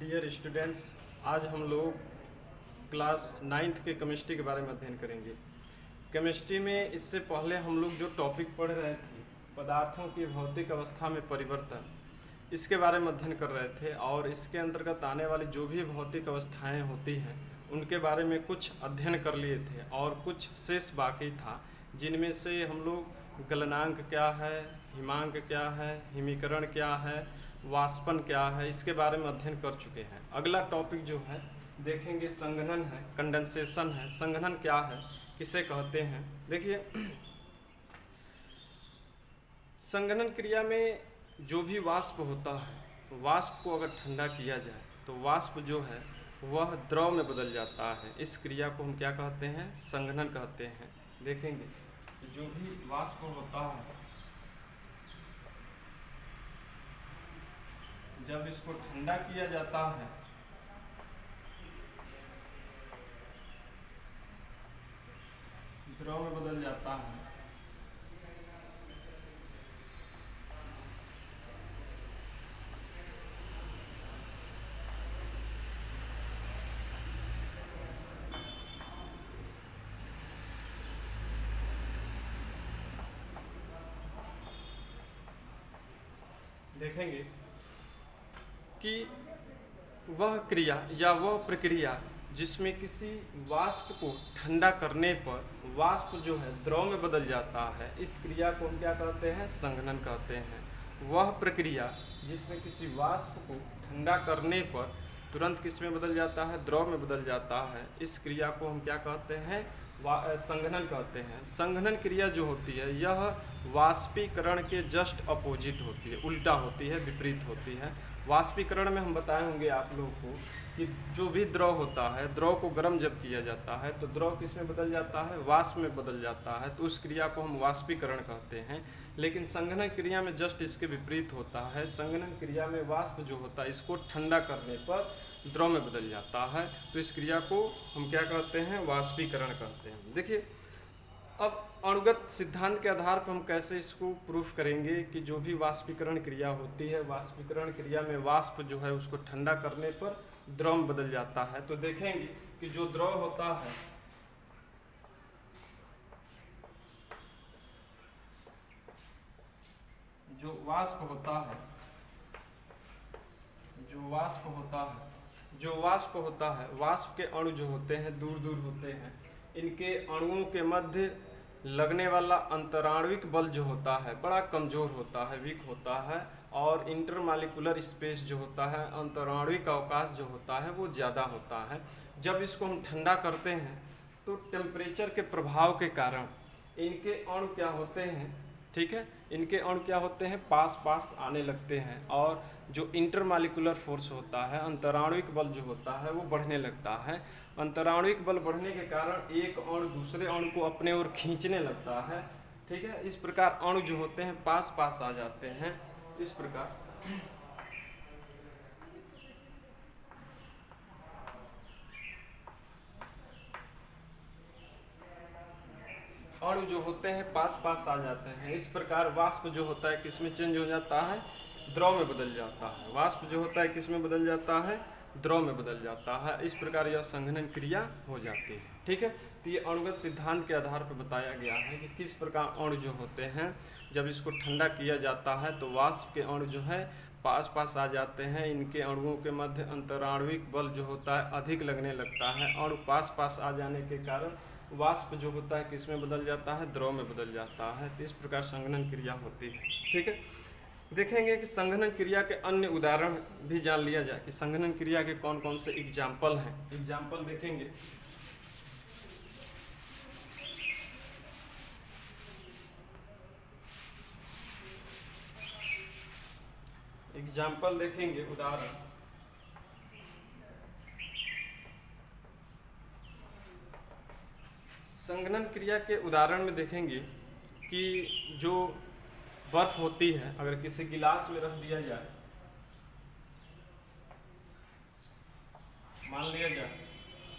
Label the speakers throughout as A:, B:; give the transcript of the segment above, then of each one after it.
A: Dear students, आज हम लोग क्लास नाइन्थ के केमिस्ट्री के बारे में अध्ययन करेंगे। केमिस्ट्री में इससे पहले हम लोग जो टॉपिक पढ़ रहे थे, पदार्थों की भौतिक अवस्था में परिवर्तन, इसके बारे में अध्ययन कर रहे थे और इसके अंतर्गत आने वाली जो भी भौतिक अवस्थाएं होती हैं उनके बारे में कुछ अध्ययन कर लिए थे और कुछ शेष बाकी था, जिनमें से हम लोग गलनांक क्या है, हिमांक क्या है, हिमीकरण क्या है, वाष्पन क्या है, इसके बारे में अध्ययन कर चुके हैं। अगला टॉपिक जो है देखेंगे संघनन है, कंडेंसेशन है। संघनन क्या है, किसे कहते हैं? देखिए, संघनन क्रिया में जो भी वाष्प होता है, वाष्प को अगर ठंडा किया जाए तो वाष्प जो है वह द्रव में बदल जाता है। इस क्रिया को हम क्या कहते हैं? संघनन कहते हैं। देखेंगे कि जो भी वाष्प होता है, जब इसको ठंडा किया जाता है द्रव में बदल जाता है। देखेंगे कि वह क्रिया या वह प्रक्रिया जिसमें किसी वाष्प को ठंडा करने पर वाष्प जो है द्रव में बदल जाता है, इस क्रिया को हम क्या कहते हैं? संघनन कहते हैं। वह प्रक्रिया जिसमें किसी वाष्प को ठंडा करने पर तुरंत किस में बदल जाता है? द्रव में बदल जाता है। इस क्रिया को हम क्या कहते हैं? संघनन कहते हैं। संघनन क्रिया जो होती है यह वाष्पीकरण के जस्ट अपोजिट होती है, उल्टा होती है, विपरीत होती है। वाष्पीकरण में हम बताए होंगे आप लोगों को कि जो भी द्रव होता है, द्रव को गर्म जब किया जाता है तो द्रव किस में बदल जाता है? वाष्प में बदल जाता है, तो उस क्रिया को हम वाष्पीकरण कहते हैं। लेकिन संघनन क्रिया में जस्ट इसके विपरीत होता है। संघनन क्रिया में वाष्प जो होता है इसको ठंडा करने पर द्रव में बदल जाता है, तो इस क्रिया को हम क्या कहते हैं? वाष्पीकरण कहते हैं। देखिए, अब अणुगत सिद्धांत के आधार पर हम कैसे इसको प्रूफ करेंगे कि जो भी वाष्पीकरण क्रिया होती है, वाष्पीकरण क्रिया में वाष्प जो है उसको ठंडा करने पर द्रव में बदल जाता है। तो देखेंगे कि जो द्रव होता है, जो वाष्प होता है, जो वाष्प होता है, जो वाष्प होता है, वाष्प के अणु जो होते हैं दूर दूर होते हैं। इनके अणुओं के मध्य लगने वाला अंतराणविक बल जो होता है बड़ा कमज़ोर होता है, वीक होता है, और इंटरमॉलिक्यूलर स्पेस जो होता है, अंतराणविक अवकाश जो होता है वो ज़्यादा होता है। जब इसको हम ठंडा करते हैं तो टेम्परेचर के प्रभाव के कारण इनके अणु क्या होते हैं? ठीक है, इनके अणु क्या होते हैं? पास पास आने लगते हैं, और जो इंटरमॉलिक्यूलर फोर्स होता है, अंतराणविक बल जो होता है वो बढ़ने लगता है। अंतराणविक बल बढ़ने के कारण एक अणु दूसरे अणु को अपने ओर खींचने लगता है। ठीक है, इस प्रकार अणु जो होते हैं पास पास आ जाते हैं। इस प्रकार अणु जो होते हैं पास पास आ जाते हैं। इस प्रकार वाष्प जो होता है किस में चेंज हो जाता है? द्रव में बदल जाता है। वाष्प जो होता है किस में बदल जाता है? द्रव में बदल जाता है। इस प्रकार यह संघनन क्रिया हो जाती है। ठीक है, तो ये अणुगत सिद्धांत के आधार पर बताया गया है कि किस प्रकार अणु जो होते हैं जब इसको ठंडा किया जाता है तो वाष्प के अणु जो है पास पास आ जाते हैं। इनके अणुओं के मध्य अंतराणविक बल जो होता है अधिक लगने लगता है। अणु पास पास आ जाने के कारण वाष्प जो होता है किस में बदल जाता है? द्रव में बदल जाता है। तो इस प्रकार संघनन क्रिया होती है। ठीक है, देखेंगे कि संघनन क्रिया के अन्य उदाहरण भी जान लिया जाए कि संघनन क्रिया के कौन कौन से एग्जाम्पल हैं। एग्जाम्पल देखेंगे, एग्जाम्पल देखेंगे, उदाहरण। संघनन क्रिया के उदाहरण में देखेंगे कि जो बर्फ होती है अगर किसी गिलास में रख दिया जाए, मान लिया जाए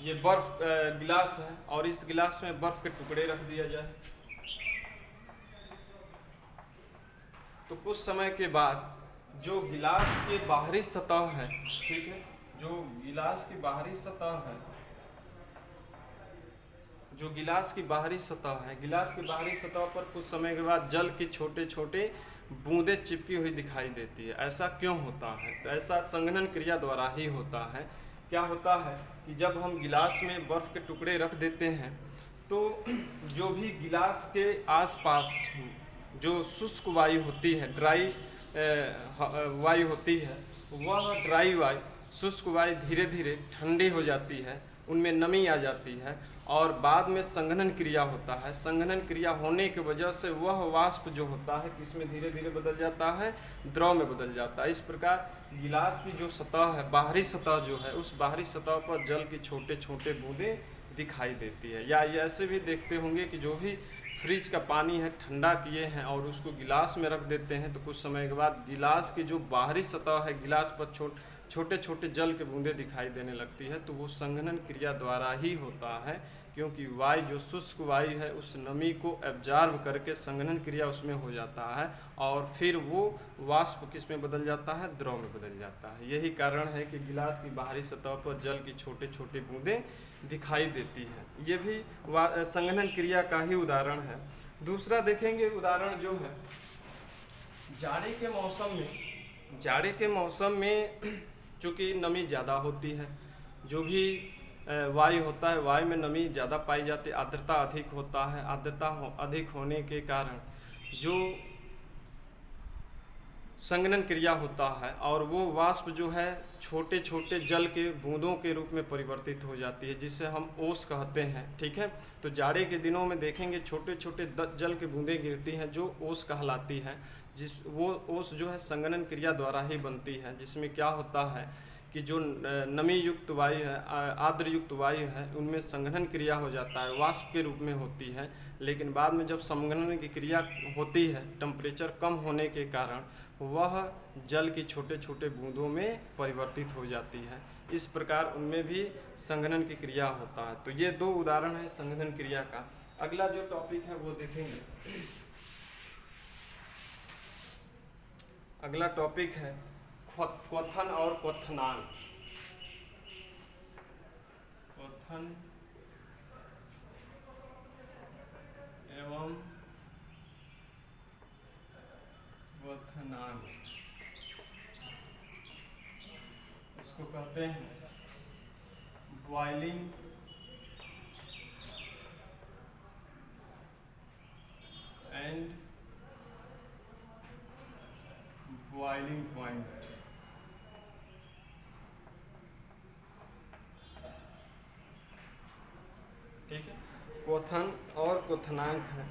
A: ये बर्फ गिलास है और इस गिलास में बर्फ के टुकड़े रख दिया जाए, तो कुछ समय के बाद जो गिलास की बाहरी सतह है, ठीक है, जो गिलास की बाहरी सतह है, जो गिलास की बाहरी सतह है, गिलास की बाहरी सतह पर कुछ समय के बाद जल की छोटे छोटे बूंदें चिपकी हुई दिखाई देती है। ऐसा क्यों होता है? तो ऐसा संघनन क्रिया द्वारा ही होता है। क्या होता है कि जब हम गिलास में बर्फ़ के टुकड़े रख देते हैं तो जो भी गिलास के आसपास जो शुष्क वायु होती है, ड्राई वायु होती है, वह ड्राई वायु, शुष्क वायु धीरे धीरे ठंडी हो जाती है, उनमें नमी आ जाती है और बाद में संघनन क्रिया होता है। संघनन क्रिया होने की वजह से वह वाष्प जो होता है किसमें धीरे धीरे बदल जाता है? द्रव में बदल जाता है। इस प्रकार गिलास की जो सतह है, बाहरी सतह जो है, उस बाहरी सतह पर जल की छोटे छोटे बूंदें दिखाई देती है। या ये ऐसे भी देखते होंगे कि जो भी फ्रिज का पानी है ठंडा किए हैं और उसको गिलास में रख देते हैं तो कुछ समय के बाद गिलास की जो बाहरी सतह है, गिलास पर छोटे छोटे जल के बूंदे दिखाई देने लगती है। तो वो संघनन क्रिया द्वारा ही होता है, क्योंकि वायु जो शुष्क वायु है उस नमी को एब्जॉर्ब करके संघनन क्रिया उसमें हो जाता है और फिर वो वाष्प किस में बदल जाता है? द्रव में बदल जाता है। यही कारण है कि गिलास की बाहरी सतह पर जल की छोटे छोटे बूंदें दिखाई देती है। ये भी संघनन क्रिया का ही उदाहरण है। दूसरा देखेंगे उदाहरण जो है जाड़े के मौसम में। जाड़े के मौसम में चूँकि नमी ज़्यादा होती है, जो भी वायु होता है वायु में नमी ज़्यादा पाई जाती है, आर्द्रता अधिक होता है। आर्द्रता अधिक होने के कारण जो संघनन क्रिया होता है और वो वाष्प जो है छोटे छोटे जल के बूंदों के रूप में परिवर्तित हो जाती है, जिसे हम ओस कहते हैं। ठीक है, तो जाड़े के दिनों में देखेंगे छोटे छोटे जल की बूंदें गिरती हैं जो ओस कहलाती है। वो ओस जो है संघनन क्रिया द्वारा ही बनती है, जिसमें क्या होता है कि जो नमी युक्त वायु है, आर्द्र युक्त वायु है, उनमें संघनन क्रिया हो जाता है, वाष्प के रूप में होती है। लेकिन बाद में जब संघनन की क्रिया होती है, टेम्परेचर कम होने के कारण वह जल की छोटे छोटे बूंदों में परिवर्तित हो जाती है। इस प्रकार उनमें भी संघनन की क्रिया होता है। तो ये दो उदाहरण है संघनन क्रिया का। अगला जो टॉपिक है वो देखेंगे। अगला टॉपिक है क्वथन और क्वथनांक। क्वथन एवं क्वथनांक, इसको कहते हैं बॉइलिंग एंड बॉइलिंग पॉइंट। ठीक है, क्वथन और क्वथनांक है।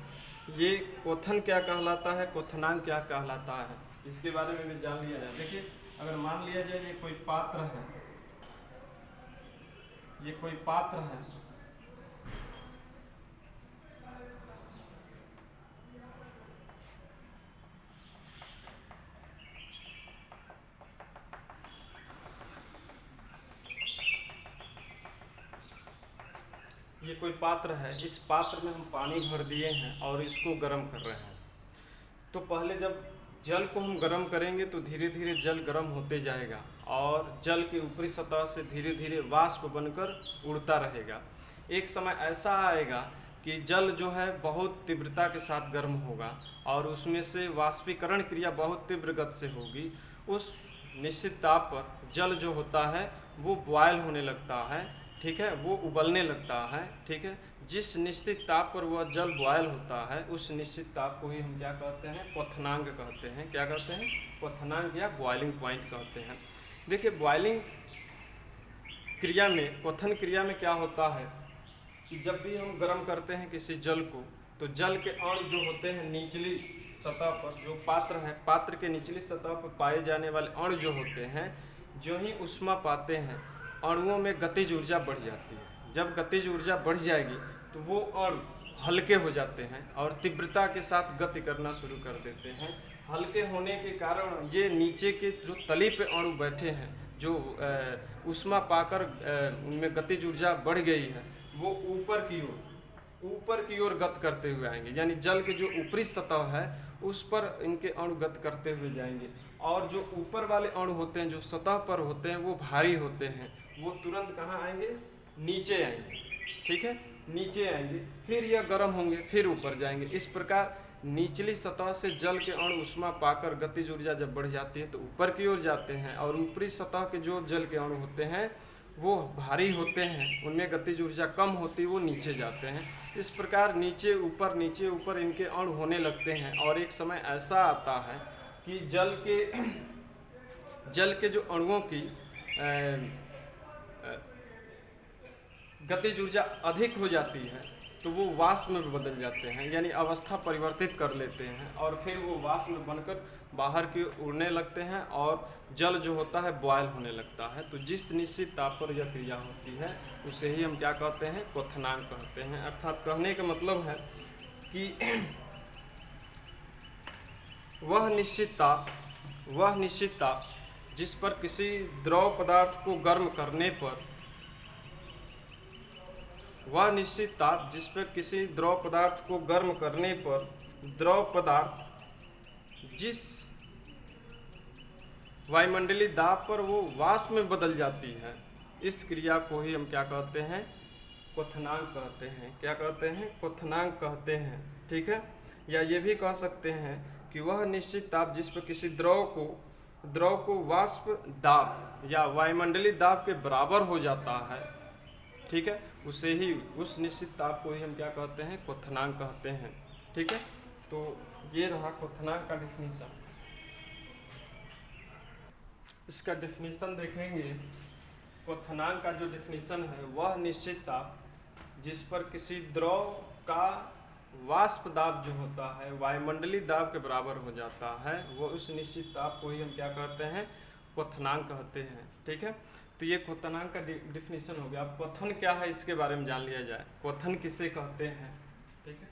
A: ये क्वथन क्या कहलाता है, क्वथनांक क्या कहलाता है, इसके बारे में भी जान लिया जाए। देखिए, अगर मान लिया जाए ये कोई पात्र है, ये कोई पात्र है, ये कोई पात्र है, इस पात्र में हम पानी भर दिए हैं और इसको गर्म कर रहे हैं। तो पहले जब जल को हम गर्म करेंगे तो धीरे धीरे जल गर्म होते जाएगा और जल की ऊपरी सतह से धीरे धीरे वाष्प बनकर उड़ता रहेगा। एक समय ऐसा आएगा कि जल जो है बहुत तीव्रता के साथ गर्म होगा और उसमें से वाष्पीकरण क्रिया बहुत तीव्र गति से होगी। उस निश्चित ताप पर जल जो होता है वो बॉयल होने लगता है। ठीक है, वो उबलने लगता है। ठीक है, जिस निश्चित ताप पर वह जल बॉयल होता है उस निश्चित ताप को ही हम क्या कहते हैं? क्वथनांक कहते हैं। क्या कहते हैं? क्वथनांक या बॉइलिंग पॉइंट कहते हैं। देखिए, बॉइलिंग क्रिया में, क्वथन क्रिया में क्या होता है कि जब भी हम गर्म करते हैं किसी जल को, तो जल के अणु जो होते हैं निचली सतह पर, जो पात्र है, पात्र के निचली सतह पर पाए जाने वाले अणु जो होते हैं, जो ही ऊष्मा पाते हैं अणुओं में गतिज ऊर्जा बढ़ जाती है। जब गतिज ऊर्जा बढ़ जाएगी तो वो अणु हल्के हो जाते हैं और तीव्रता के साथ गति करना शुरू कर देते हैं। हल्के होने के कारण ये नीचे के जो तली पे अणु बैठे हैं, जो ऊष्मा पाकर उनमें गतिज ऊर्जा बढ़ गई है, वो ऊपर की ओर गति करते हुए आएंगे। यानी जल के जो ऊपरी सतह है उस पर इनके अणु गति करते हुए जाएंगे। और जो ऊपर वाले अणु होते हैं, जो सतह पर होते हैं, वो भारी होते हैं, वो तुरंत कहाँ आएंगे, नीचे आएंगे। ठीक है, नीचे आएंगे, फिर यह गर्म होंगे, फिर ऊपर जाएंगे। इस प्रकार निचली सतह से जल के अणु ऊष्मा पाकर गतिज ऊर्जा जब बढ़ जाती है तो ऊपर की ओर जाते हैं, और ऊपरी सतह के जो जल के अणु होते हैं वो भारी होते हैं, उनमें गतिज ऊर्जा कम होती है, वो नीचे जाते हैं। इस प्रकार नीचे ऊपर इनके अणु होने लगते हैं। और एक समय ऐसा आता है कि जल के जो अणुओं की गतिज ऊर्जा अधिक हो जाती है तो वो वाष्प में बदल जाते हैं, यानी अवस्था परिवर्तित कर लेते हैं, और फिर वो वाष्प में बनकर बाहर की उड़ने लगते हैं, और जल जो होता है बॉयल होने लगता है। तो जिस निश्चित ताप पर यह क्रिया होती है उसे ही हम क्या कहते हैं, क्वथनांक कहते हैं। अर्थात कहने का मतलब है कि वह निश्चित ताप जिस पर किसी द्रव पदार्थ को गर्म करने पर द्रव पदार्थ जिस वायुमंडलीय दाब पर वो वाष्प में बदल जाती है, इस क्रिया को ही हम क्या कहते हैं, क्वथनांक कहते हैं। क्या कहते हैं, क्वथनांक कहते हैं। ठीक है, या ये भी कह सकते हैं कि वह निश्चित ताप जिस पर किसी द्रव को वाष्प दाब या वायुमंडलीय दाब के बराबर हो जाता है, ठीक है, उस निश्चित ताप को ही हम क्या कहते हैं, क्वथनांक कहते हैं। ठीक है, तो ये रहा क्वथनांक का डिफिनीशन। इसका डिफिनीशन देखेंगे। क्वथनांक का जो डिफिनीशन है, वह निश्चित ताप जिस पर किसी द्रव का वाष्प दाब जो होता है वायुमंडलीय दाब के बराबर हो जाता है, वो उस निश्चित ताप को ही हम क्या कहते हैं, क्वथनांक कहते हैं। ठीक है, तो ये क्वथनांक का डिफिनीशन हो गया। अब क्वथन क्या है इसके बारे में जान लिया जाए। क्वथन किसे कहते हैं। ठीक है,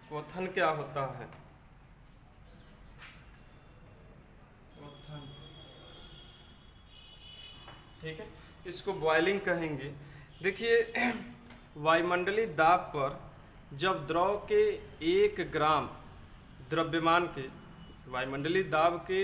A: क्वथन क्या होता है। क्वथन, ठीक है, इसको बॉइलिंग कहेंगे। देखिए, वायुमंडलीय दाब पर जब द्रव के 1 ग्राम द्रव्यमान के, वायुमंडलीय दाब के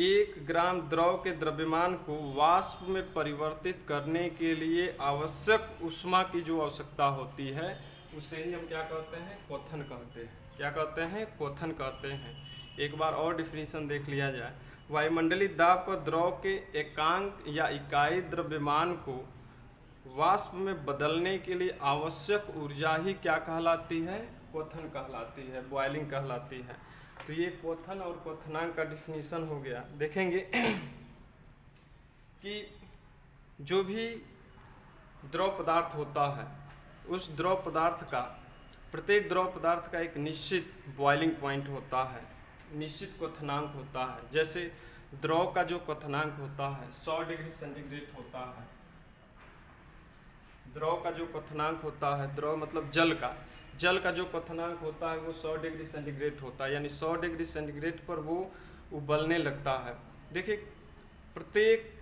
A: 1 ग्राम द्रव के द्रव्यमान को वाष्प में परिवर्तित करने के लिए आवश्यक ऊष्मा की जो आवश्यकता होती है, उसे ही हम क्या कहते हैं, क्वथन कहते हैं। क्या कहते हैं, क्वथन कहते हैं। एक बार और डिफिनीशन देख लिया जाए। वायुमंडलीय दाब पर द्रव के एकांक या इकाई द्रव्यमान को वाष्प में बदलने के लिए आवश्यक ऊर्जा ही क्या कहलाती है, क्वथन कहलाती है, बॉइलिंग कहलाती है। तो ये क्वथन और क्वथनांक का डिफिनीशन हो गया। देखेंगे कि जो भी द्रव पदार्थ होता है, उस द्रव पदार्थ का, प्रत्येक द्रव पदार्थ का एक निश्चित बॉइलिंग पॉइंट होता है, निश्चित क्वथनांक होता है। जैसे द्रव का जो क्वथनांक होता है 100 डिग्री सेंटीग्रेड होता है। द्रव का जो क्वथनांक होता है, द्रव मतलब जल का जो क्वथनांक होता है वो 100 डिग्री सेंटीग्रेड होता है, यानी 100 डिग्री सेंटीग्रेड पर वो उबलने लगता है। देखिए, प्रत्येक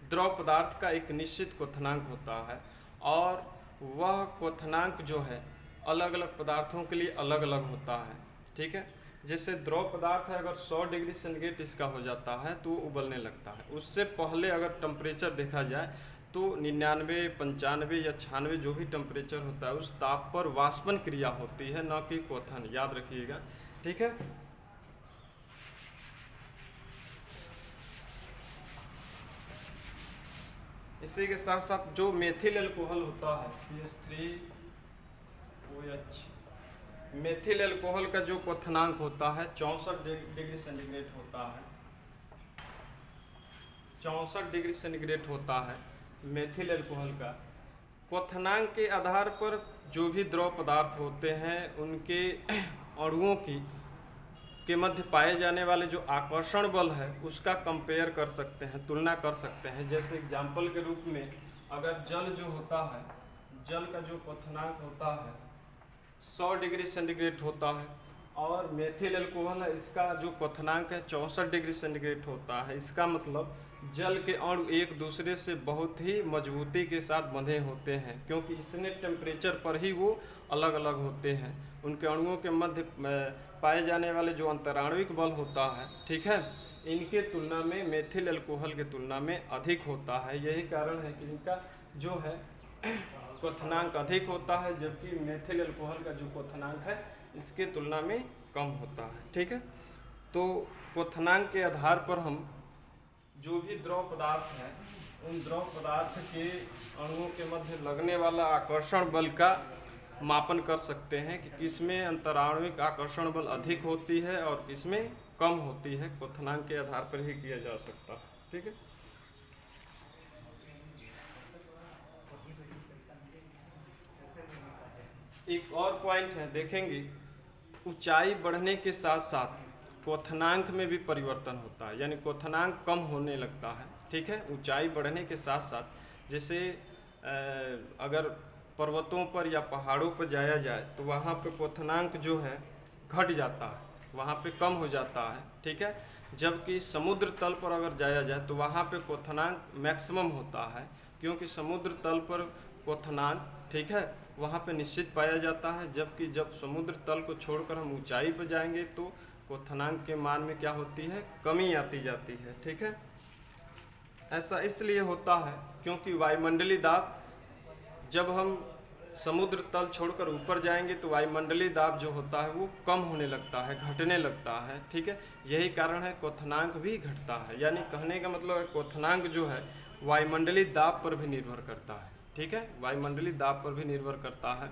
A: द्रव पदार्थ का एक निश्चित क्वथनांक होता है, और वह क्वथनांक जो है अलग अलग पदार्थों के लिए अलग अलग होता है। ठीक है, जैसे द्रव पदार्थ है, अगर 100 डिग्री सेंटीग्रेड इसका हो जाता है तो उबलने लगता है। उससे पहले अगर टेम्परेचर देखा जाए तो 99, 95 या 96 जो भी टेम्परेचर होता है, उस ताप पर वाष्पन क्रिया होती है, न कि क्वथन, याद रखिएगा। ठीक है, इसी के साथ साथ जो मेथिल अल्कोहल होता है CH3OH, मेथिल अल्कोहल का जो क्वथनांक होता है 64 डिग्री सेंटीग्रेड होता है। 64 डिग्री सेंटीग्रेड होता है मेथिल अल्कोहल का। क्वथनांक के आधार पर जो भी द्रव पदार्थ होते हैं उनके अणुओं के मध्य पाए जाने वाले जो आकर्षण बल है उसका कंपेयर कर सकते हैं, तुलना कर सकते हैं। जैसे एग्जाम्पल के रूप में, अगर जल जो होता है, जल का जो क्वथनांक होता है 100 डिग्री सेंटीग्रेड होता है, और मेथिल अल्कोहल है, इसका जो क्वथनांक है 64 डिग्री सेंटीग्रेड होता है। इसका मतलब जल के अणु एक दूसरे से बहुत ही मजबूती के साथ बंधे होते हैं, क्योंकि इतने टेम्परेचर पर ही वो अलग अलग होते हैं। उनके अणुओं के मध्य पाए जाने वाले जो अंतराणविक बल होता है, ठीक है, इनके तुलना में मेथिल अल्कोहल के तुलना में अधिक होता है। यही कारण है कि इनका जो है क्वथनांक अधिक होता है, जबकि मेथिल अल्कोहल का जो क्वथनांक है इसके तुलना में कम होता है। ठीक है, तो क्वथनांक के आधार पर हम जो भी द्रव पदार्थ है उन द्रव पदार्थ के अणुओं के मध्य लगने वाला आकर्षण बल का मापन कर सकते हैं कि किसमें अंतराणविक आकर्षण बल अधिक होती है और किसमें कम होती है। क्वथनांक के आधार पर ही किया जा सकता है। ठीक है, एक और पॉइंट है, देखेंगे ऊंचाई बढ़ने के साथ साथ क्वथनांक में भी परिवर्तन होता है, यानी क्वथनांक कम होने लगता है। ठीक है, ऊंचाई बढ़ने के साथ साथ जैसे अगर पर्वतों पर या पहाड़ों पर जाया जाए तो वहाँ पे क्वथनांक जो है घट जाता है, वहाँ पे कम हो जाता है। ठीक है, जबकि समुद्र तल पर अगर जाया जाए तो वहाँ पे क्वथनांक मैक्सिमम होता है, क्योंकि समुद्र तल पर क्वथनांक, ठीक है, वहाँ पे निश्चित पाया जाता है। जबकि जब समुद्र तल को छोड़कर हम ऊंचाई पर जाएंगे तो क्वथनांक के मान में क्या होती है, कमी आती जाती है। ठीक है, ऐसा इसलिए होता है क्योंकि वायुमंडलीय दाब, जब हम समुद्र तल छोड़कर ऊपर जाएंगे तो वायुमंडलीय दाब जो होता है वो कम होने लगता है, घटने लगता है। ठीक है, यही कारण है क्वथनांक भी घटता है। यानी कहने का मतलब है क्वथनांक जो है वायुमंडलीय दाब पर भी निर्भर करता है। ठीक है, वायुमंडलीय दाब पर भी निर्भर करता है।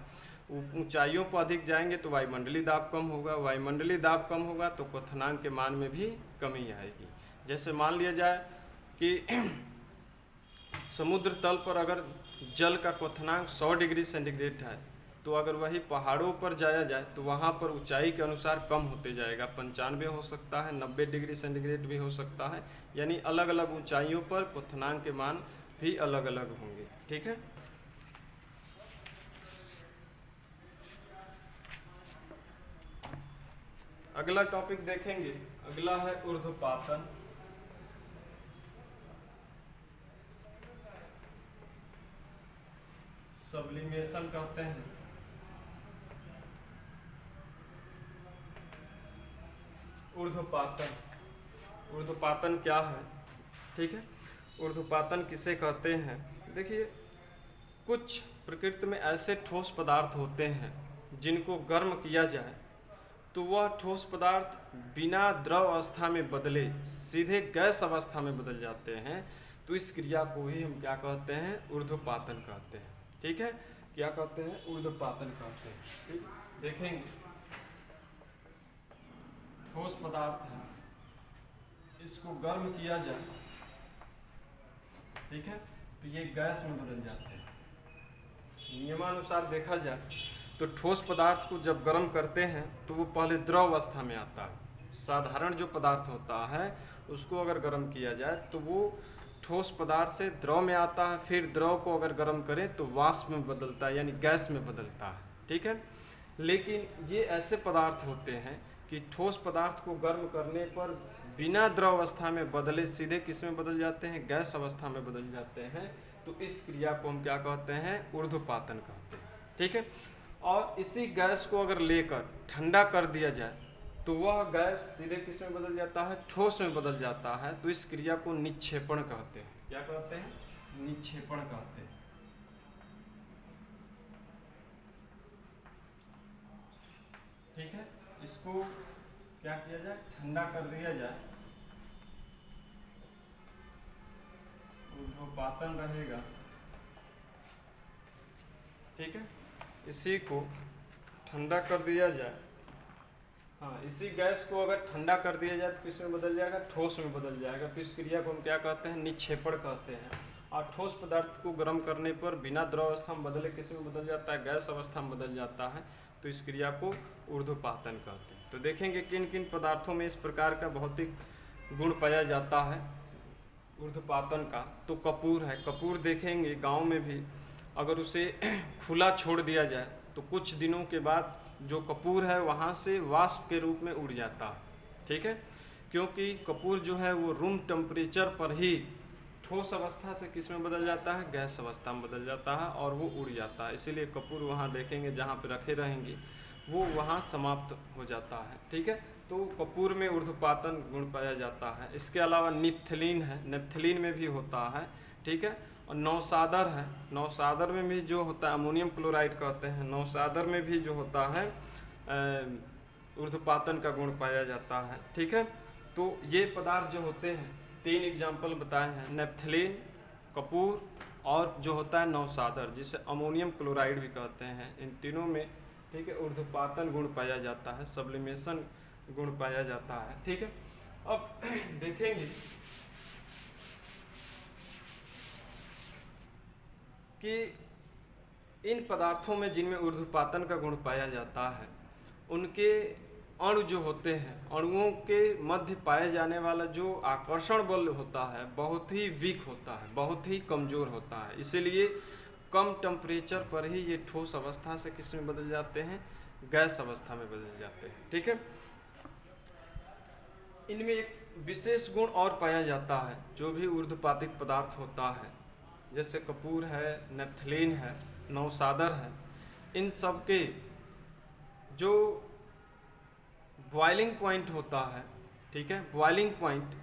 A: ऊंचाइयों पर अधिक जाएंगे तो वायुमंडलीय दाब कम होगा, वायुमंडलीय दाब कम होगा तो क्वथनांक के मान में भी कमी आएगी। जैसे मान लिया जाए कि समुद्र तल पर अगर जल का क्वथनांक 100 डिग्री सेंटीग्रेड है, तो अगर वही पहाड़ों पर जाया जाए तो वहाँ पर ऊंचाई के अनुसार कम होते जाएगा, 95 हो सकता है, 90 डिग्री सेंटीग्रेड भी हो सकता है। यानी अलग अलग ऊंचाइयों पर क्वथनांक के मान भी अलग अलग होंगे। ठीक है, अगला टॉपिक देखेंगे, अगला है ऊर्ध्वपातन। सब्लिमेशन कहते हैं। ऊर्ध्वपातन, ऊर्ध्वपातन क्या है? ठीक है, ऊर्ध्वपातन किसे कहते हैं? देखिए, कुछ प्रकृति में ऐसे ठोस पदार्थ होते हैं जिनको गर्म किया जाए तो वह ठोस पदार्थ बिना द्रव अवस्था में बदले सीधे गैस अवस्था में बदल जाते हैं। तो इस क्रिया को ही हम क्या कहते हैं? ऊर्ध्वपातन कहते हैं। ठीक है, क्या कहते हैं? ऊर्ध्वपातन कहते हैं। ठीक, देखेंगे ठोस पदार्थ है, इसको गर्म किया जाए, ठीक है, तो ये गैस में बदल जाते हैं। नियमानुसार देखा जाए तो ठोस पदार्थ को जब गर्म करते हैं तो वो पहले द्रव अवस्था में आता है। साधारण जो पदार्थ होता है उसको अगर गर्म किया जाए तो वो ठोस पदार्थ से द्रव में आता है, फिर द्रव को अगर गर्म करें तो वाष्प में बदलता है, यानी गैस में बदलता है। ठीक है, लेकिन ये ऐसे पदार्थ होते हैं कि ठोस पदार्थ को गर्म करने पर बिना द्रव अवस्था में बदले सीधे किस में बदल जाते हैं? गैस अवस्था में बदल जाते हैं। तो इस क्रिया को हम क्या कहते हैं? ऊर्ध्वपातन कहते हैं। ठीक है, और इसी गैस को अगर लेकर ठंडा कर दिया जाए तो वह गैस सीधे किस में बदल जाता है? ठोस में बदल जाता है। तो इस क्रिया को निक्षेपण कहते हैं। क्या कहते हैं? निक्षेपण कहते हैं। ठीक है, इसको क्या किया जाए? ठंडा कर दिया जाए, ऊर्ध्वपातन रहेगा। ठीक है, इसी को ठंडा कर दिया जाए, हाँ, इसी गैस को अगर ठंडा कर दिया जाए तो किस में बदल जाएगा? ठोस में बदल जाएगा। तो इस क्रिया को हम क्या कहते हैं? निक्षेपण कहते हैं। और ठोस पदार्थ को गर्म करने पर बिना द्रव अवस्था में बदले किस में बदल जाता है? गैस अवस्था में बदल जाता है। तो इस क्रिया को ऊर्ध्वपातन कहते हैं। तो देखेंगे किन किन पदार्थों में इस प्रकार का भौतिक गुण पाया जाता है ऊर्ध्वपातन का। तो कपूर है, कपूर देखेंगे गाँव में भी अगर उसे खुला छोड़ दिया जाए तो कुछ दिनों के बाद जो कपूर है वहाँ से वाष्प के रूप में उड़ जाता है। ठीक है, क्योंकि कपूर जो है वो रूम टेम्परेचर पर ही ठोस अवस्था से किस में बदल जाता है, गैस अवस्था में बदल जाता है और वो उड़ जाता है। इसीलिए कपूर वहाँ देखेंगे जहाँ पे रखे रहेंगे वो वहाँ समाप्त हो जाता है। ठीक है, तो कपूर में ऊर्ध्वपातन गुण पाया जाता है। इसके अलावा निप्थलीन है, नेप्थलीन में भी होता है। ठीक है, और नौसादर है, नौसादर में भी जो होता है अमोनियम क्लोराइड कहते हैं, नौसादर में भी जो होता है ऊर्ध्वपातन का गुण पाया जाता है। ठीक है, तो ये पदार्थ जो होते हैं 3 एग्जाम्पल बताए हैं, नेप्थलीन, कपूर और जो होता है नौसादर जिसे अमोनियम क्लोराइड भी कहते हैं। इन तीनों में ठीक है ऊर्ध्वपातन गुण पाया जाता है, सब्लिमेशन गुण पाया जाता है। ठीक है, अब देखेंगे कि इन पदार्थों में जिनमें ऊर्ध्वपातन का गुण पाया जाता है उनके अणु जो होते हैं, अणुओं के मध्य पाए जाने वाला जो आकर्षण बल होता है बहुत ही वीक होता है, बहुत ही कमज़ोर होता है। इसीलिए कम टेम्परेचर पर ही ये ठोस अवस्था से किस में बदल जाते हैं, गैस अवस्था में बदल जाते हैं। ठीक है, इनमें एक विशेष गुण और पाया जाता है, जो भी ऊर्ध्वपातित पदार्थ होता है जैसे कपूर है, नेप्थलीन है, नौसादर है, इन सब के जो बॉइलिंग पॉइंट होता है, ठीक है, बॉइलिंग पॉइंट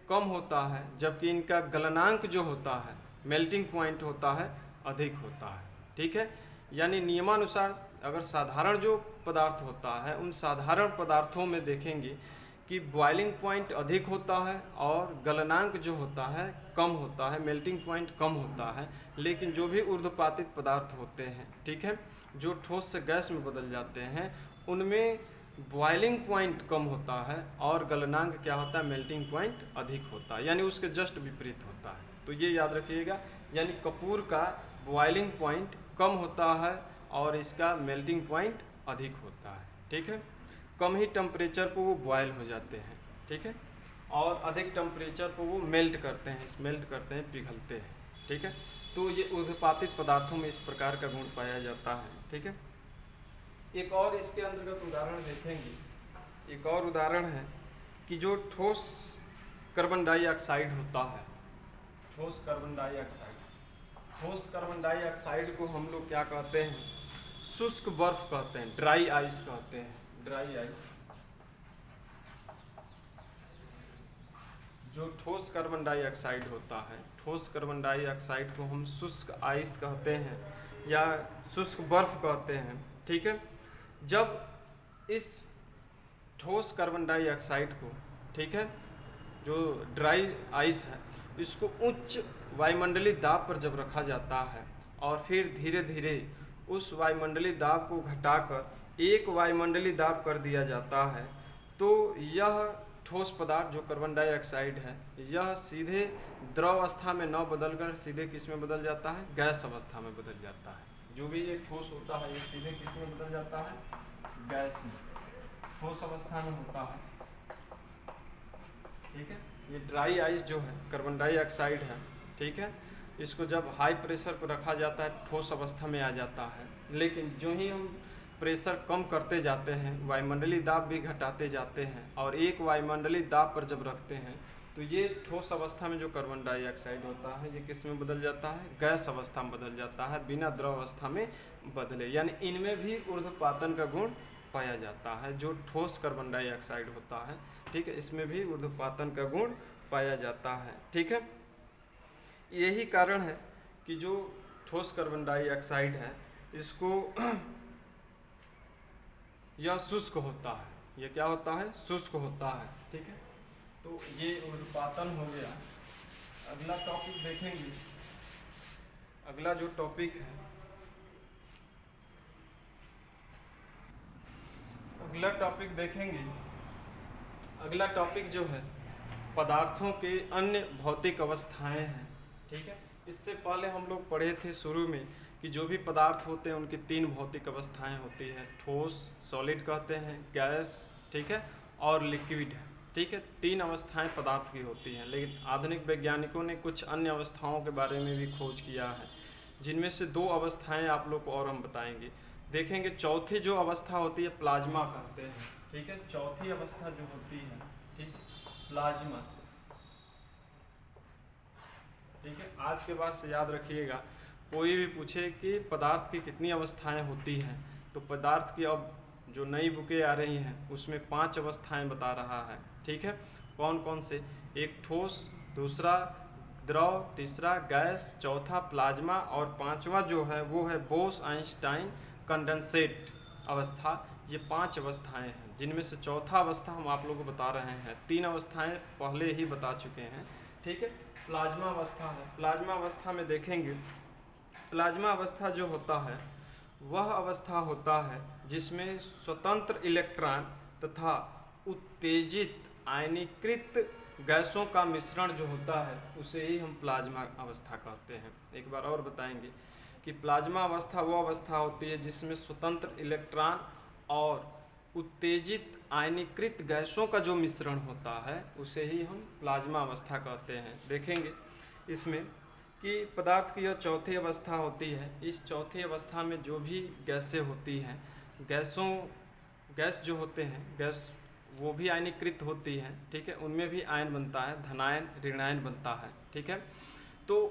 A: कम होता है, जबकि इनका गलनांक जो होता है, मेल्टिंग पॉइंट होता है, अधिक होता है। ठीक है, यानी नियमानुसार अगर साधारण जो पदार्थ होता है उन साधारण पदार्थों में देखेंगे कि बॉइलिंग पॉइंट अधिक होता है और गलनांक जो होता है कम होता है, मेल्टिंग पॉइंट कम होता है। लेकिन जो भी ऊर्ध्वपातित पदार्थ होते हैं, ठीक है, जो ठोस से गैस में बदल जाते हैं, उनमें बॉइलिंग पॉइंट कम होता है और गलनांक क्या होता है, मेल्टिंग पॉइंट अधिक होता है, यानी उसके जस्ट विपरीत होता है। तो ये याद रखिएगा, यानी कपूर का बॉइलिंग पॉइंट कम होता है और इसका मेल्टिंग पॉइंट अधिक होता है। ठीक है, कम ही टेम्परेचर पर वो बॉयल हो जाते हैं। ठीक है, और अधिक टेम्परेचर पर वो मेल्ट करते हैं, पिघलते हैं। ठीक है, तो ये ऊर्ध्वपातित पदार्थों में इस प्रकार का गुण पाया जाता है। ठीक है, एक और इसके अंतर्गत उदाहरण देखेंगे। एक और उदाहरण है कि जो ठोस कार्बन डाइऑक्साइड होता है, ठोस कार्बन डाइऑक्साइड को हम लोग क्या कहते हैं, शुष्क बर्फ कहते हैं, ड्राई आइस कहते हैं, ड्राई आइस। जो ठोस कार्बन डाइऑक्साइड होता है, ठोस कार्बन डाइऑक्साइड को हम शुष्क आइस कहते हैं या शुष्क बर्फ कहते हैं। ठीक है, जब इस ठोस कार्बन डाइऑक्साइड को, ठीक है, जो ड्राई आइस है, इसको उच्च वायुमंडलीय दाब पर जब रखा जाता है और फिर धीरे धीरे उस वायुमंडलीय दाब को घटाकर एक वायुमंडलीय दाब कर दिया जाता है, तो यह ठोस पदार्थ जो कार्बन डाइऑक्साइड है यह सीधे द्रव अवस्था में न बदलकर सीधे किस में बदल जाता है, गैस अवस्था में बदल जाता है। जो भी ये ठोस होता है ये सीधे किस में बदल जाता है, गैस में, ठोस अवस्था में होता है। ठीक है, ये ड्राई आइस जो है कार्बन डाइऑक्साइड है, ठीक है, इसको जब हाई प्रेशर पर रखा जाता है ठोस अवस्था में आ जाता है। लेकिन जो ही हम प्रेशर कम करते जाते हैं, वायुमंडलीय दाब भी घटाते जाते हैं और एक वायुमंडलीय दाब पर जब रखते हैं तो ये ठोस अवस्था में जो कार्बन डाइऑक्साइड होता है ये किस में बदल जाता है, गैस अवस्था में बदल जाता है, बिना द्रव अवस्था में बदले। यानी इनमें भी ऊर्ध्वपातन का गुण पाया जाता है। जो ठोस कार्बन डाइऑक्साइड होता है, ठीक है, इसमें भी ऊर्ध्वपातन का गुण पाया जाता है। ठीक है, यही कारण है कि जो ठोस कार्बन डाइऑक्साइड है इसको यह शुष्क होता है, यह क्या होता है, शुष्क होता है। ठीक है, तो ये ऊर्ध्वपातन हो गया। अगला टॉपिक देखेंगे, अगला जो टॉपिक है, अगला टॉपिक देखेंगे। अगला टॉपिक जो है पदार्थों के अन्य भौतिक अवस्थाएं हैं। ठीक है, इससे पहले हम लोग पढ़े थे शुरू में कि जो भी पदार्थ होते हैं उनकी 3 भौतिक अवस्थाएं होती हैं, ठोस, सॉलिड कहते हैं, गैस, ठीक है, और लिक्विड। ठीक है, 3 अवस्थाएं पदार्थ की होती हैं। लेकिन आधुनिक वैज्ञानिकों ने कुछ अन्य अवस्थाओं के बारे में भी खोज किया है, जिनमें से 2 अवस्थाएं आप लोग को और हम बताएंगे। देखेंगे चौथी जो अवस्था होती है प्लाज्मा कहते हैं। ठीक है, चौथी अवस्था जो होती है, ठीक, प्लाज्मा। ठीक है, आज के बाद से याद रखिएगा, कोई भी पूछे कि पदार्थ की कितनी अवस्थाएं होती हैं, तो पदार्थ की अब जो नई बुकें आ रही हैं उसमें 5 अवस्थाएं बता रहा है। ठीक है, कौन कौन से? एक ठोस, दूसरा द्रव, तीसरा गैस, चौथा प्लाज्मा और पांचवा जो है वो है बोस आइंस्टाइन कंडेंसेट अवस्था। ये 5 अवस्थाएं हैं, जिनमें से चौथा अवस्था हम आप लोगों को बता रहे हैं। 3 अवस्थाएं पहले ही बता चुके हैं। ठीक है, प्लाज्मा अवस्था है। प्लाज्मा अवस्था में देखेंगे, प्लाज्मा अवस्था जो होता है वह अवस्था होता है जिसमें स्वतंत्र इलेक्ट्रॉन तथा उत्तेजित आयनीकृत गैसों का मिश्रण जो होता है उसे ही हम प्लाज्मा अवस्था कहते हैं। एक बार और बताएंगे कि प्लाज्मा अवस्था वो अवस्था होती है जिसमें स्वतंत्र इलेक्ट्रॉन और उत्तेजित आयनीकृत गैसों का जो मिश्रण होता है उसे ही हम प्लाज्मा अवस्था कहते हैं। देखेंगे इसमें कि पदार्थ की यह चौथी अवस्था होती है। इस चौथी अवस्था में जो भी गैसें होती हैं, गैस जो होते हैं, गैस वो भी आयनीकृत होती हैं। ठीक है, उनमें भी आयन बनता है, धनायन ऋणायन बनता है। ठीक है, तो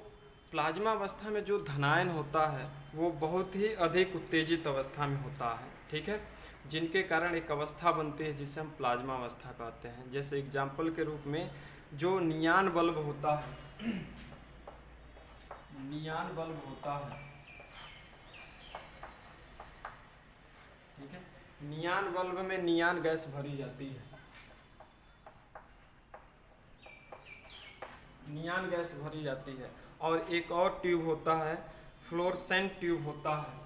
A: प्लाज्मा अवस्था में जो धनायन होता है वो बहुत ही अधिक उत्तेजित अवस्था में होता है। ठीक है, जिनके कारण एक अवस्था बनती है जिसे हम प्लाज्मा अवस्था कहते हैं। जैसे एग्जाम्पल के रूप में जो नियान बल्ब होता है, नियान बल्ब होता है, ठीक है, नियान बल्ब में नियान गैस भरी जाती है, नियान गैस भरी जाती है। और एक और ट्यूब होता है, फ्लोरेसेंट ट्यूब होता है।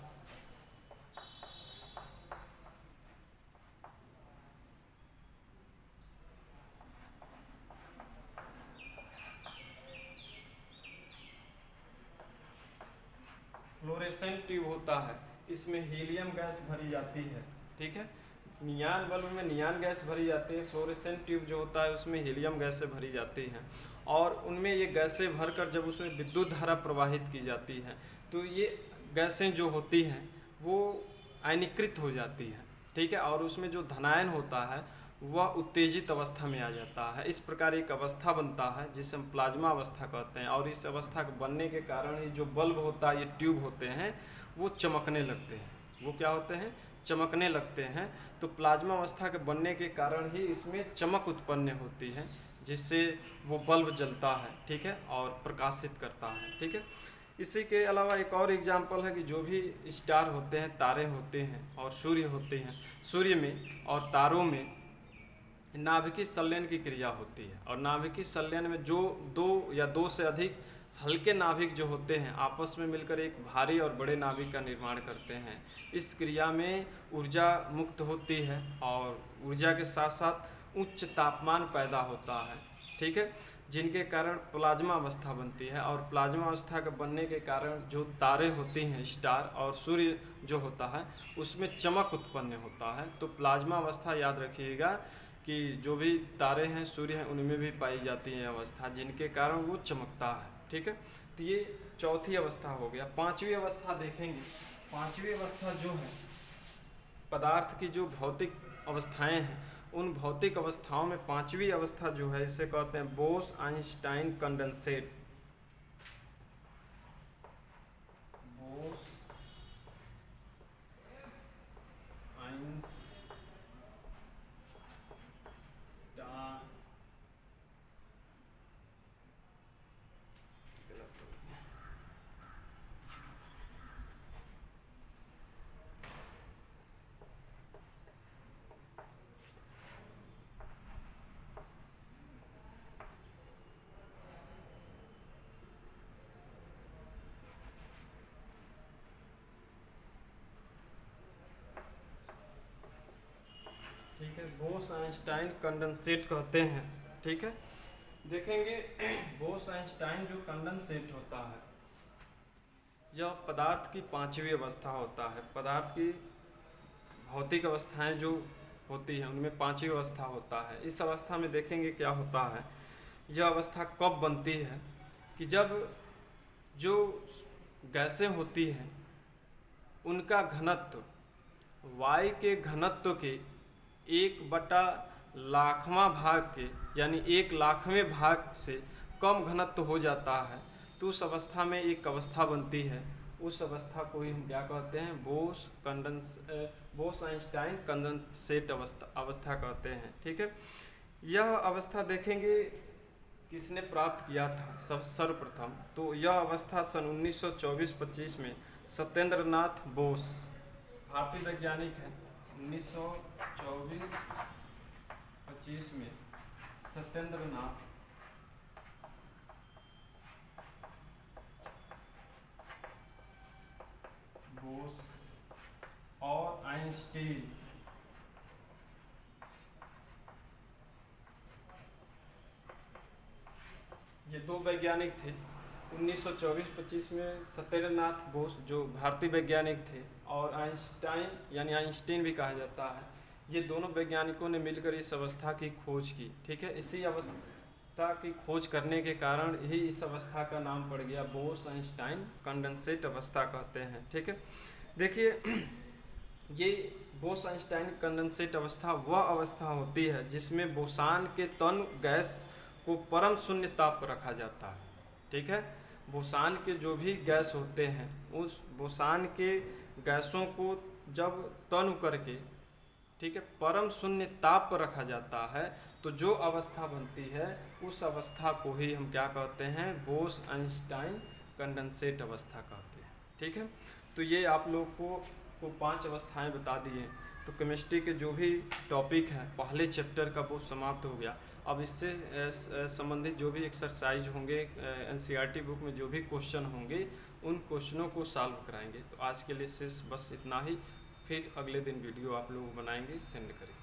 A: फ्लोरेसेंट ट्यूब होता है, इसमें हीलियम गैस भरी जाती है। ठीक है, नियान बल्ब में नियान गैस भरी जाती है, फ्लोरेसेंट ट्यूब जो होता है उसमें हीलियम गैसें भरी जाती हैं। और उनमें ये गैसें भरकर जब उसमें विद्युत धारा प्रवाहित की जाती है तो ये गैसें जो होती हैं वो आयनीकृत हो जाती हैं। ठीक है, और उसमें जो धनायन होता है वह उत्तेजित अवस्था में आ जाता है। इस प्रकार एक अवस्था बनता है जिसे हम प्लाज्मा अवस्था कहते हैं। और इस अवस्था के बनने के कारण ही जो बल्ब होता है, ये ट्यूब होते हैं, वो चमकने लगते हैं। वो क्या होते हैं? चमकने लगते हैं। तो प्लाज्मा अवस्था के बनने के कारण ही इसमें चमक उत्पन्न होती है, जिससे वो बल्ब जलता है। ठीक है, और प्रकाशित करता है। ठीक है, इसी के अलावा एक और एग्जाम्पल है कि जो भी स्टार होते हैं, तारे होते हैं और सूर्य होते हैं, सूर्य में और तारों में नाभिकीय संलयन की क्रिया होती है। और नाभिकीय संलयन में जो दो या दो से अधिक हल्के नाभिक जो होते हैं आपस में मिलकर एक भारी और बड़े नाभिक का निर्माण करते हैं। इस क्रिया में ऊर्जा मुक्त होती है और ऊर्जा के साथ साथ उच्च तापमान पैदा होता है। ठीक है, जिनके कारण प्लाज्मा अवस्था बनती है। और प्लाज्मा अवस्था के बनने के कारण जो तारे होते हैं, स्टार, और सूर्य जो होता है उसमें चमक उत्पन्न होता है। तो प्लाज्मा अवस्था याद रखिएगा कि जो भी तारे हैं, सूर्य हैं, उनमें भी पाई जाती है अवस्था, जिनके कारण वो चमकता है। ठीक है, तो ये चौथी अवस्था हो गया। पांचवी अवस्था देखेंगे। पांचवी अवस्था जो है पदार्थ की जो भौतिक अवस्थाएं हैं, उन भौतिक अवस्थाओं में पांचवी अवस्था जो है इसे कहते हैं Bose Einstein condensate. Bose Einstein ठीक है, बोस आइंस्टाइन कंडेंसेट कहते हैं। ठीक है, देखेंगे बोस आइंस्टाइन जो कंडेंसेट होता है यह पदार्थ की पांचवी अवस्था होता है। पदार्थ की भौतिक अवस्थाएं जो होती हैं उनमें पांचवी अवस्था होता है। इस अवस्था में देखेंगे क्या होता है। यह अवस्था कब बनती है कि जब जो गैसें होती हैं उनका घनत्व वायु के घनत्व के 1/लाखवां भाग के, यानी 1 लाखवें भाग से कम घनत्व हो जाता है। तो उस अवस्था में एक अवस्था बनती है, उस अवस्था को ही हम क्या कहते हैं, बोस आइंस्टाइन कंडेंसेट अवस्था कहते हैं। ठीक है, यह अवस्था देखेंगे किसने प्राप्त किया था सर्वप्रथम, तो यह अवस्था सन 1924-25 में सत्येंद्रनाथ बोस, भारतीय वैज्ञानिक है। 1924-25 में सत्येंद्रनाथ बोस और आइंस्टीन, ये दो वैज्ञानिक थे। 1924-25 में सत्येंद्रनाथ बोस जो भारतीय वैज्ञानिक थे, और आइंस्टाइन यानी आइंस्टीन भी कहा जाता है, ये दोनों वैज्ञानिकों ने मिलकर इस अवस्था की खोज की। ठीक है, इसी अवस्था की खोज करने के कारण ही इस अवस्था का नाम पड़ गया बोस आइंस्टाइन कंडेंसेट अवस्था कहते हैं। ठीक है, देखिए ये बोस आइंस्टाइन कंडेंसेट अवस्था वह अवस्था होती है जिसमें बोसान के तन गैस को परम शून्य ताप पर रखा जाता है। ठीक है, बोसान के जो भी गैस होते हैं, उस बोसान के गैसों को जब तनु करके, ठीक है, परम शून्य ताप पर रखा जाता है, तो जो अवस्था बनती है उस अवस्था को ही हम क्या कहते हैं, बोस आइंस्टाइन कंडेंसेट अवस्था कहते हैं। ठीक है, तो ये आप लोग को 5 अवस्थाएं बता दिए। तो केमिस्ट्री के जो भी टॉपिक है पहले चैप्टर का वो समाप्त हो गया। अब इससे संबंधित जो भी एक्सरसाइज होंगे, एनसीईआरटी बुक में जो भी क्वेश्चन होंगे, उन क्वेश्चनों को सॉल्व कराएंगे। तो आज के लिए सिर्फ बस इतना ही, फिर अगले दिन वीडियो आप लोग बनाएंगे, सेंड करेंगे।